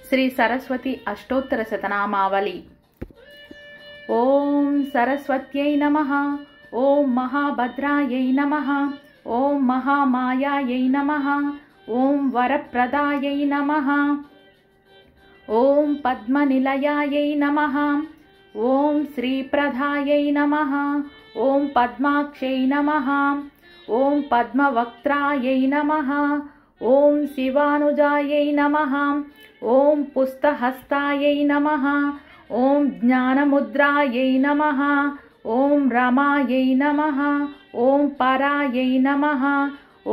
శ్రీ సరస్వతి అష్టోత్తర శతనామావళి. ఓం సరస్వత్యై నమః. ఓం మహాభద్రాయై నమః. ఓం మహామాయాయై నమః. ఓం వరప్రదాయై నమః. ఓం పద్మనిలయాయై నమః. ఓం శ్రీప్రదాయై నమః. ఓం పద్మాక్షై నమః. ఓం పద్మవక్త్రాయై నమః. ఓం శివానుజాయై నమః. ఓం పుస్తహస్తాయై నమః. ఓం జ్ఞానముద్రాయై నమః. ఓం రమాయై నమః. ఓం పరాయై నమః.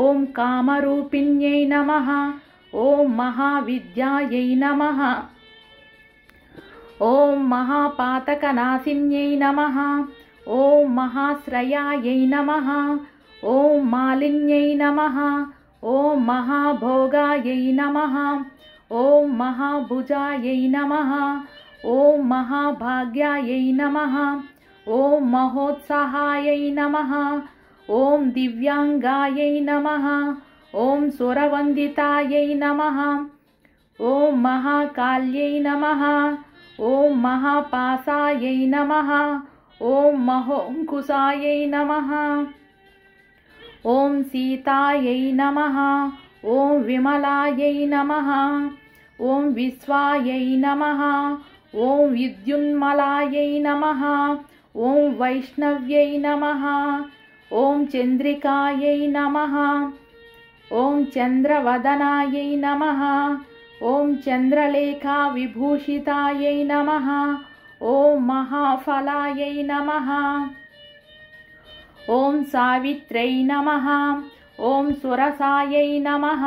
ఓం కామరూపిణ్యై నమః. ఓం మహావిద్యాయై నమః. ఓం మహాపాతకనాశిన్యై నమః. ఓం మహాశ్రయాయై నమః. ఓం మాలిన్యై నమః. ఓం మహాభోగాయై నమః. ఓం మహాభుజాయై నమః. ఓం మహాభాగ్యాయై నమః. ఓం మహోత్సాహాయై నమః. ఓం దివ్యాంగాయై నమః. ఓం సురవందితాయై నమః. ఓం మహాకాల్యై నమః. ఓం మహాపాసాయై నమః. ఓం మహోంకుశాయై నమః. ఓం సీతాయై నమః. ఓం విమలాయై నమః. ఓం విశ్వాయై నమః. ఓం విద్యున్మలాయై నమః. ఓం వైష్ణవ్యై నమః. ఓం చంద్రికాయై నమః. ఓం చంద్రవదనాయై నమః. ఓం చంద్రలేఖా విభూషితాయై నమః. ఓం మహాఫలాయై నమః. ఓం సావిత్రై నమః. ఓం సురసాయై నమః.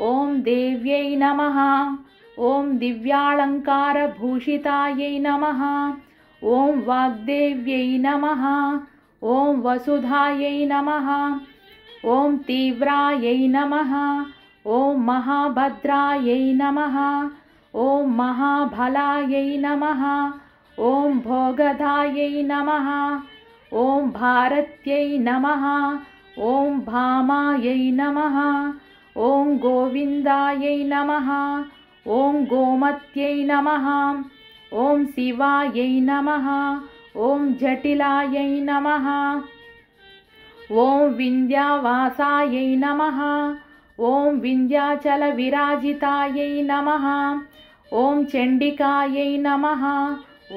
ఓం దేవ్యై నమః. ఓం దివ్యాలంకారభూషితాయై నమః. ఓం వాగ్దేవ్యై నమః. ఓం వసుధాయై నమః. ఓం తీవ్రాయై నమః. ఓం మహాభద్రాయై నమః. ఓం మహాబలాయై నమః. ఓం భోగదాయై నమః. ఓం భారత్యై నమః. ఓం భామాయై నమః. ఓం గోవిందాయై నమః. ఓం గోమత్యై నమః. ఓం శివాయై నమః. ఓం జటిలాయై నమః. ఓం వింధ్యావాసాయై నమః. ఓం వింధ్యాచల విరాజితాయై నమః. ఓం చండికాయై నమః.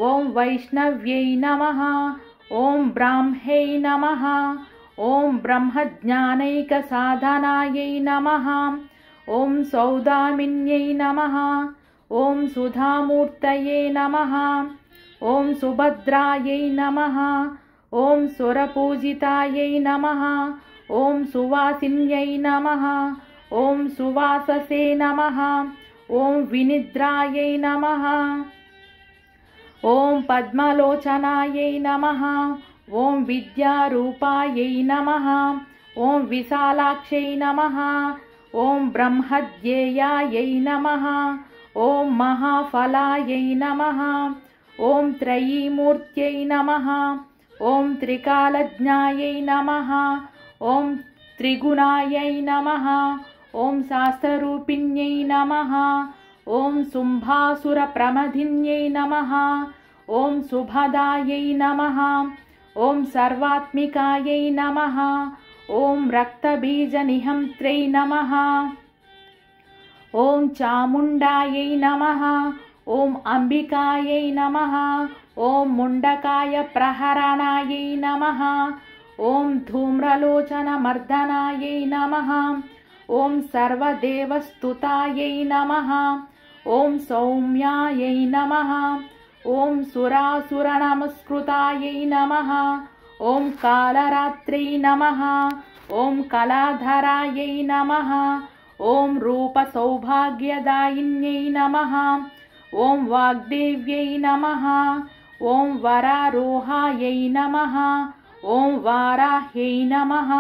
ఓం వైష్ణవ్యై నమః. ఓం బ్రాహ్మ్యై నమః. ఓం బ్రహ్మజ్ఞానైక సాధనాయై నమః. ఓం సౌదామిన్యై నమః. ఓం సుధామూర్తయే నమః. ఓం సుభద్రాయై నమః. ఓం సురపూజితాయై నమః. ఓం సువాసిన్యై నమః. ఓం సువాససే నమః. ఓం వినిద్రాయై నమః. ఓం పద్మలోచనాయై నమః. ఓం విద్యారూపాయై నమః. ఓం విశాలాక్షై నమః. ఓం బ్రహ్మధ్యేయాయై నమః. ఓం మహాఫలాయై నమః. ఓం త్రయీమూర్త్యై నమః. ఓం త్రికాలజ్ఞాయై నమః. ఓం త్రిగుణాయై నమః. ఓం శాస్త్రరూపిణ్యై నమః. ఓం శుంభాసురప్రమథిన్యై నమః. ఓం సుభదాయై నమః. ఓం సర్వాత్మికాయై నమః. ఓం రక్తబీజనిహంత్రై నమః. ఓం చాముండాయై నమః. ఓం అంబికాయై నమః. ఓం ముండకాయ ప్రహరణాయై నమః. ఓం ధూమ్రలోచనమర్దనాయై నమః. ఓం సర్వదేవస్తుతాయై నమః. ఓం సౌమ్యాయై నమః. ఓం సురాసురనమస్కృతాయై నమః. ఓం కాలరాత్రై నమః. ఓం కళాధరాయై నమః. ఓం రూపసౌభాగ్యదాయిన్యై నమః. ఓం వాగ్దేవ్యై నమః. ఓం వరారోహాయై నమః. ఓం వారాహ్యై నమః.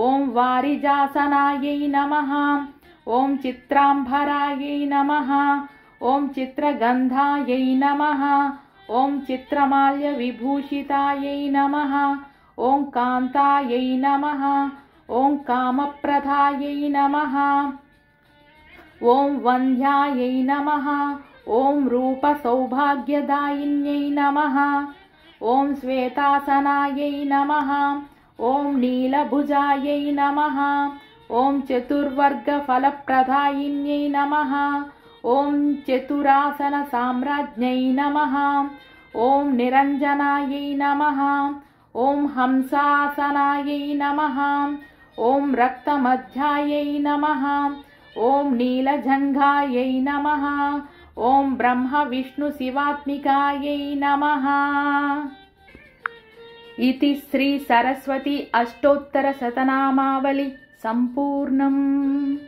ఓం వారిజాసనాయై నమః. ఓం చిత్రాంబరాయై నమః. ఓం చిత్రగంధాయై నమః. ఓం చిత్రమాల్య విభూషితాయై నమః. ఓం కాంతాయై నమః. ఓం కామప్రదాయై నమః. ॐ वन्द्यायै नमः। ॐ रूपसौभाग्यदायिन्यै नमः। ॐ श्वेतासनायै नमः। ॐ नीलभुजायै नमः। ॐ चतुर्वर्गफलप्रदायिन्यै नमः। ॐ चतुरासनसाम्राज्ञै नमः। ॐ निरञ्जनायै नमः। ॐ हंसासनायै नमः। ॐ रक्तमध्यायै नमः। ॐ नीलजङ्घायै नमः। ॐ ब्रह्मविष्णुशिवात्मिकायै नमः। इति श्री सरस्वती अष्टोत्तरशतनामावली सम्पूर्णम्।